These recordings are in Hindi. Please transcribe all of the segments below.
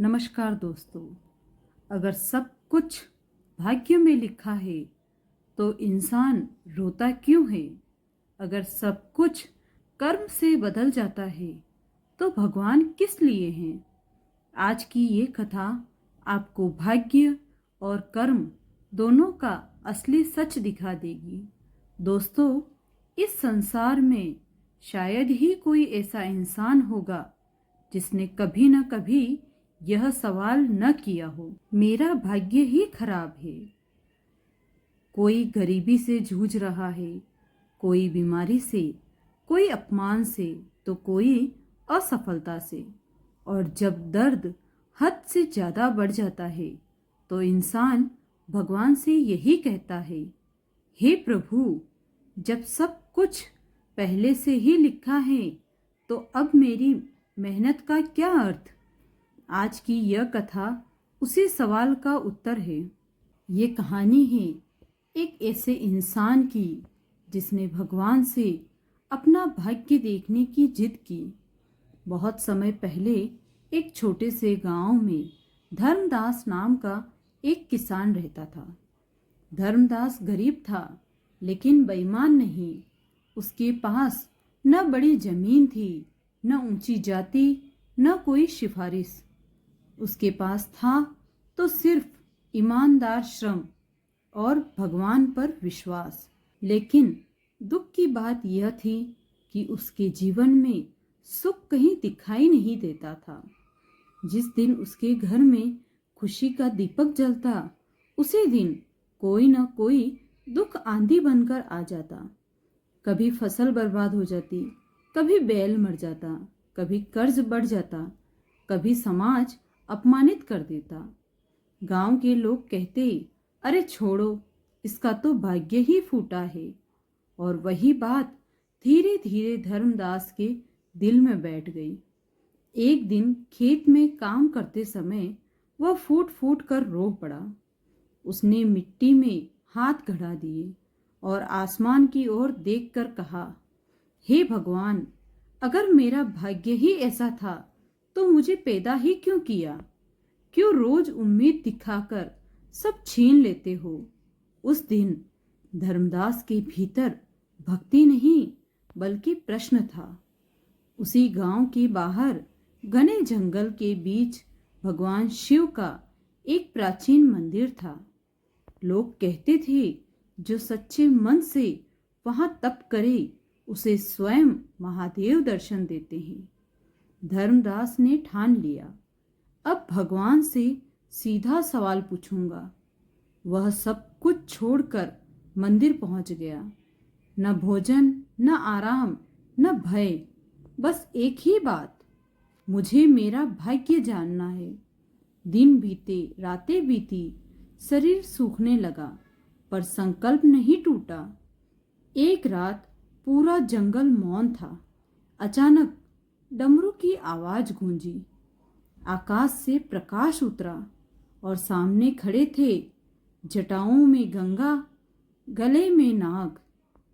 नमस्कार दोस्तों। अगर सब कुछ भाग्य में लिखा है तो इंसान रोता क्यों है? अगर सब कुछ कर्म से बदल जाता है तो भगवान किस लिए हैं? आज की ये कथा आपको भाग्य और कर्म दोनों का असली सच दिखा देगी। दोस्तों, इस संसार में शायद ही कोई ऐसा इंसान होगा जिसने कभी न कभी यह सवाल न किया हो, मेरा भाग्य ही खराब है। कोई गरीबी से जूझ रहा है, कोई बीमारी से, कोई अपमान से, तो कोई असफलता से। और जब दर्द हद से ज़्यादा बढ़ जाता है तो इंसान भगवान से यही कहता है, हे प्रभु, जब सब कुछ पहले से ही लिखा है तो अब मेरी मेहनत का क्या अर्थ? आज की यह कथा उसी सवाल का उत्तर है। ये कहानी है एक ऐसे इंसान की जिसने भगवान से अपना भाग्य देखने की जिद की। बहुत समय पहले एक छोटे से गांव में धर्मदास नाम का एक किसान रहता था। धर्मदास गरीब था लेकिन बेईमान नहीं। उसके पास न बड़ी जमीन थी, न ऊंची जाति, न कोई सिफारिश। उसके पास था तो सिर्फ ईमानदार श्रम और भगवान पर विश्वास। लेकिन दुख की बात यह थी कि उसके जीवन में सुख कहीं दिखाई नहीं देता था। जिस दिन उसके घर में खुशी का दीपक जलता, उसी दिन कोई न कोई दुख आंधी बनकर आ जाता। कभी फसल बर्बाद हो जाती, कभी बैल मर जाता, कभी कर्ज बढ़ जाता, कभी समाज अपमानित कर देता। गांव के लोग कहते, अरे छोड़ो, इसका तो भाग्य ही फूटा है। और वही बात धीरे धीरे धर्मदास के दिल में बैठ गई। एक दिन खेत में काम करते समय वह फूट फूट कर रो पड़ा। उसने मिट्टी में हाथ गड़ा दिए और आसमान की ओर देखकर कहा, हे भगवान, अगर मेरा भाग्य ही ऐसा था तो मुझे पैदा ही क्यों किया? क्यों रोज उम्मीद दिखाकर सब छीन लेते हो? उस दिन धर्मदास के भीतर भक्ति नहीं बल्कि प्रश्न था। उसी गांव के बाहर घने जंगल के बीच भगवान शिव का एक प्राचीन मंदिर था। लोग कहते थे, जो सच्चे मन से वहां तप करे उसे स्वयं महादेव दर्शन देते हैं। धर्मदास ने ठान लिया, अब भगवान से सीधा सवाल पूछूंगा। वह सब कुछ छोड़कर मंदिर पहुंच गया। न भोजन, न आराम, न भय, बस एक ही बात, मुझे मेरा भाग्य जानना है। दिन बीते, रातें बीती, शरीर सूखने लगा, पर संकल्प नहीं टूटा। एक रात पूरा जंगल मौन था। अचानक डमरू की आवाज गूंजी। आकाश से प्रकाश उतरा और सामने खड़े थे जटाओं में गंगा, गले में नाग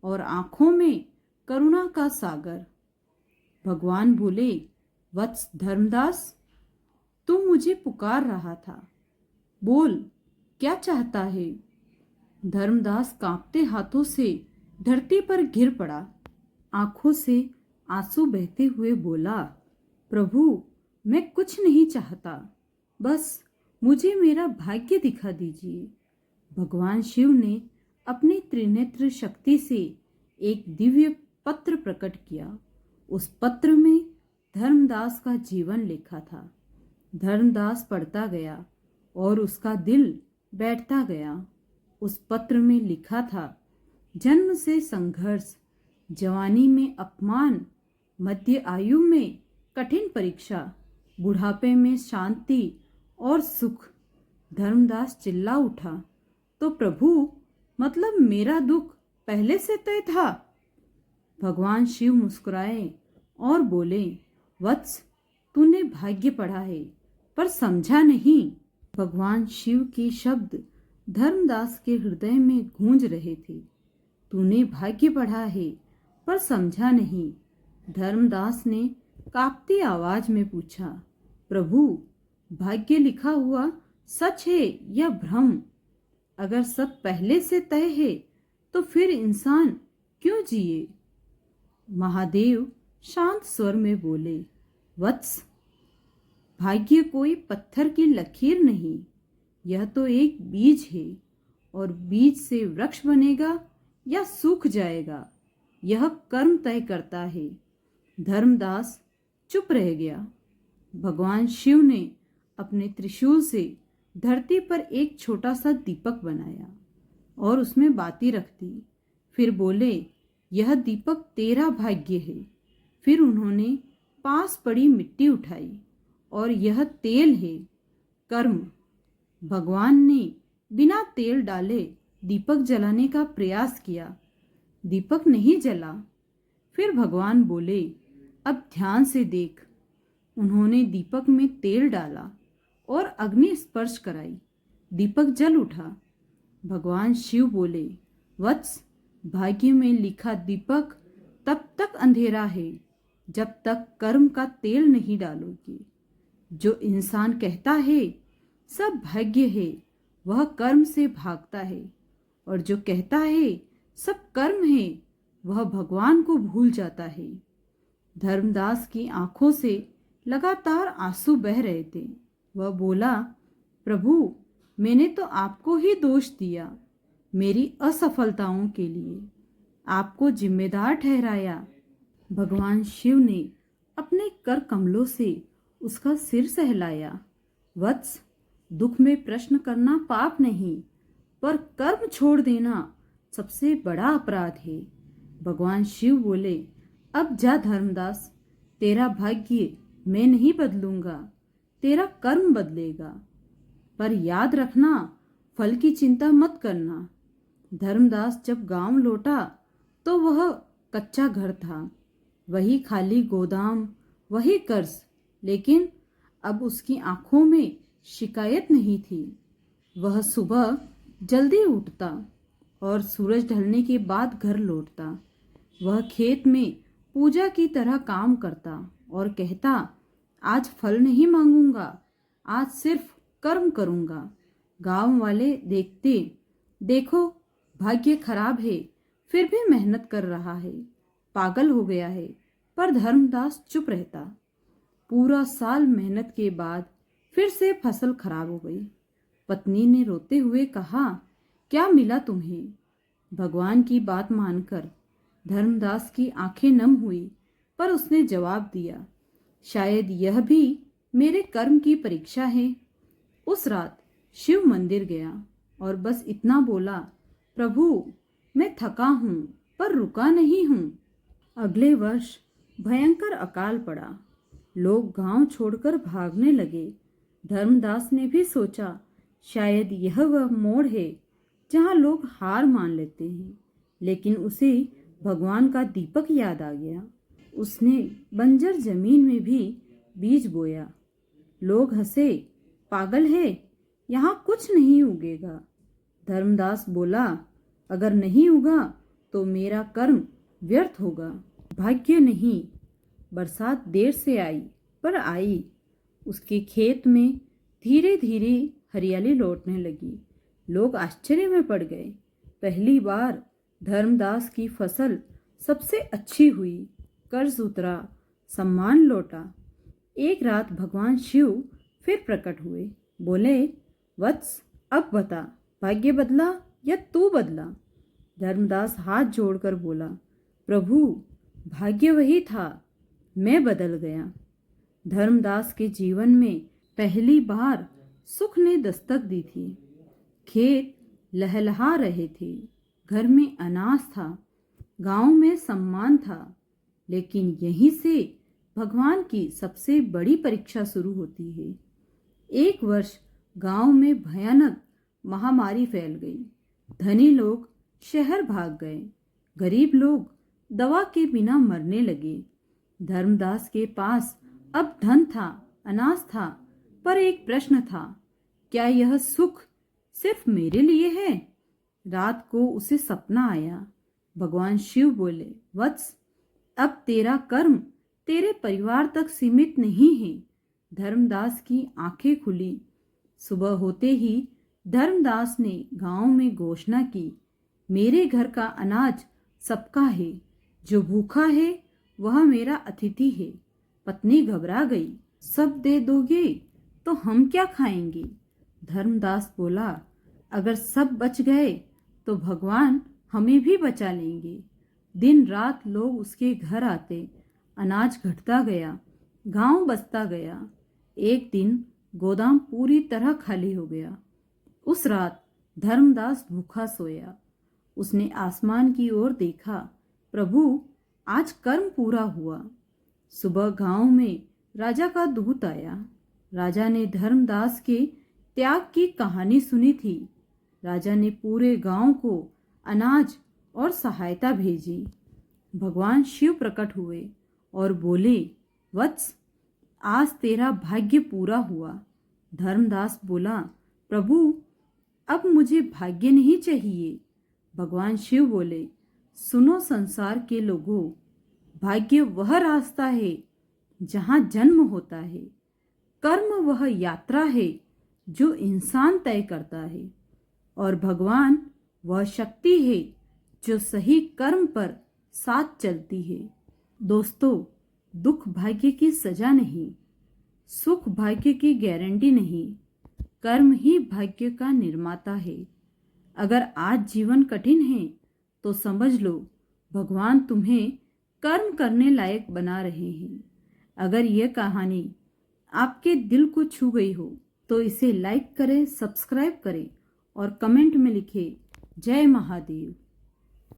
और आंखों में करुणा का सागर। भगवान बोले, वत्स धर्मदास, तू मुझे पुकार रहा था, बोल क्या चाहता है? धर्मदास कांपते हाथों से धरती पर गिर पड़ा। आंखों से आंसू बहते हुए बोला, प्रभु, मैं कुछ नहीं चाहता, बस मुझे मेरा भाग्य दिखा दीजिए। भगवान शिव ने अपनी त्रिनेत्र शक्ति से एक दिव्य पत्र प्रकट किया। उस पत्र में धर्मदास का जीवन लिखा था। धर्मदास पढ़ता गया और उसका दिल बैठता गया। उस पत्र में लिखा था, जन्म से संघर्ष, जवानी में अपमान, मध्य आयु में कठिन परीक्षा, बुढ़ापे में शांति और सुख। धर्मदास चिल्ला उठा, तो प्रभु, मतलब मेरा दुख पहले से तय था? भगवान शिव मुस्कुराए और बोले, वत्स, तूने भाग्य पढ़ा है पर समझा नहीं। भगवान शिव के शब्द धर्मदास के हृदय में गूंज रहे थे। तूने भाग्य पढ़ा है पर समझा नहीं। धर्मदास ने कांपती आवाज में पूछा, प्रभु, भाग्य लिखा हुआ सच है या भ्रम? अगर सब पहले से तय है तो फिर इंसान क्यों जिए? महादेव शांत स्वर में बोले, वत्स, भाग्य कोई पत्थर की लकीर नहीं, यह तो एक बीज है, और बीज से वृक्ष बनेगा या सूख जाएगा यह कर्म तय करता है। धर्मदास चुप रह गया। भगवान शिव ने अपने त्रिशूल से धरती पर एक छोटा सा दीपक बनाया और उसमें बाती रख दी। फिर बोले, यह दीपक तेरा भाग्य है। फिर उन्होंने पास पड़ी मिट्टी उठाई और यह तेल है, कर्म। भगवान ने बिना तेल डाले दीपक जलाने का प्रयास किया, दीपक नहीं जला। फिर भगवान बोले, अब ध्यान से देख। उन्होंने दीपक में तेल डाला और अग्नि स्पर्श कराई, दीपक जल उठा। भगवान शिव बोले, वत्स, भाग्य में लिखा दीपक तब तक अंधेरा है जब तक कर्म का तेल नहीं डालोगे। जो इंसान कहता है सब भाग्य है, वह कर्म से भागता है, और जो कहता है सब कर्म है, वह भगवान को भूल जाता है। धर्मदास की आंखों से लगातार आंसू बह रहे थे। वह बोला, प्रभु, मैंने तो आपको ही दोष दिया, मेरी असफलताओं के लिए आपको जिम्मेदार ठहराया। भगवान शिव ने अपने कर कमलों से उसका सिर सहलाया। वत्स, दुख में प्रश्न करना पाप नहीं, पर कर्म छोड़ देना सबसे बड़ा अपराध है। भगवान शिव बोले, अब जा धर्मदास, तेरा भाग्य मैं नहीं बदलूंगा, तेरा कर्म बदलेगा। पर याद रखना, फल की चिंता मत करना। धर्मदास जब गांव लौटा तो वह कच्चा घर था, वही खाली गोदाम, वही कर्ज, लेकिन अब उसकी आंखों में शिकायत नहीं थी। वह सुबह जल्दी उठता और सूरज ढलने के बाद घर लौटता। वह खेत में पूजा की तरह काम करता और कहता, आज फल नहीं मांगूंगा, आज सिर्फ कर्म करूंगा। गांव वाले देखते, देखो भाग्य खराब है फिर भी मेहनत कर रहा है, पागल हो गया है। पर धर्मदास चुप रहता। पूरा साल मेहनत के बाद फिर से फसल खराब हो गई। पत्नी ने रोते हुए कहा, क्या मिला तुम्हें? भगवान की बात मानकर धर्मदास की आंखें नम हुई, पर उसने जवाब दिया, शायद यह भी मेरे कर्म की परीक्षा है। उस रात शिव मंदिर गया और बस इतना बोला, प्रभु, मैं थका हूँ पर रुका नहीं हूँ। अगले वर्ष भयंकर अकाल पड़ा। लोग गांव छोड़कर भागने लगे। धर्मदास ने भी सोचा, शायद यह वह मोड़ है जहाँ लोग हार मान लेते हैं। लेकिन उसे भगवान का दीपक याद आ गया। उसने बंजर जमीन में भी बीज बोया। लोग हंसे, पागल है, यहाँ कुछ नहीं उगेगा। धर्मदास बोला, अगर नहीं उगा तो मेरा कर्म व्यर्थ होगा। भाग्य नहीं, बरसात देर से आई पर आई। उसके खेत में धीरे धीरे हरियाली लौटने लगी। लोग आश्चर्य में पड़ गए। पहली बार धर्मदास की फसल सबसे अच्छी हुई, कर्ज उतरा, सम्मान लौटा। एक रात भगवान शिव फिर प्रकट हुए। बोले, वत्स, अब बता, भाग्य बदला या तू बदला? धर्मदास हाथ जोड़कर बोला, प्रभु, भाग्य वही था, मैं बदल गया। धर्मदास के जीवन में पहली बार सुख ने दस्तक दी थी। खेत लहलहा रहे थे, घर में अनाज था, गांव में सम्मान था। लेकिन यहीं से भगवान की सबसे बड़ी परीक्षा शुरू होती है। एक वर्ष गांव में भयानक महामारी फैल गई। धनी लोग शहर भाग गए, गरीब लोग दवा के बिना मरने लगे। धर्मदास के पास अब धन था, अनाज था, पर एक प्रश्न था, क्या यह सुख सिर्फ मेरे लिए है? रात को उसे सपना आया। भगवान शिव बोले, वत्स, अब तेरा कर्म तेरे परिवार तक सीमित नहीं है, धर्मदास की आंखें खुली। सुबह होते ही धर्मदास ने गांव में घोषणा की, मेरे घर का अनाज सबका है, जो भूखा है वह मेरा अतिथि है। पत्नी घबरा गई, सब दे दोगे तो हम क्या खाएंगे? धर्मदास बोला, अगर सब बच गए तो भगवान हमें भी बचा लेंगे। दिन रात लोग उसके घर आते, अनाज घटता गया, गांव बसता गया। एक दिन गोदाम पूरी तरह खाली हो गया। उस रात धर्मदास भूखा सोया। उसने आसमान की ओर देखा, प्रभु आज कर्म पूरा हुआ। सुबह गांव में राजा का दूत आया। राजा ने धर्मदास के त्याग की कहानी सुनी थी। राजा ने पूरे गांव को अनाज और सहायता भेजी। भगवान शिव प्रकट हुए और बोले, वत्स आज तेरा भाग्य पूरा हुआ। धर्मदास बोला, प्रभु अब मुझे भाग्य नहीं चाहिए। भगवान शिव बोले, सुनो संसार के लोगों, भाग्य वह रास्ता है जहाँ जन्म होता है। कर्म वह यात्रा है जो इंसान तय करता है। और भगवान वह शक्ति है जो सही कर्म पर साथ चलती है। दोस्तों, दुख भाग्य की सजा नहीं, सुख भाग्य की गारंटी नहीं, कर्म ही भाग्य का निर्माता है। अगर आज जीवन कठिन है तो समझ लो भगवान तुम्हें कर्म करने लायक बना रहे हैं। अगर यह कहानी आपके दिल को छू गई हो तो इसे लाइक करें, सब्सक्राइब करें और कमेंट में लिखें, जय महादेव।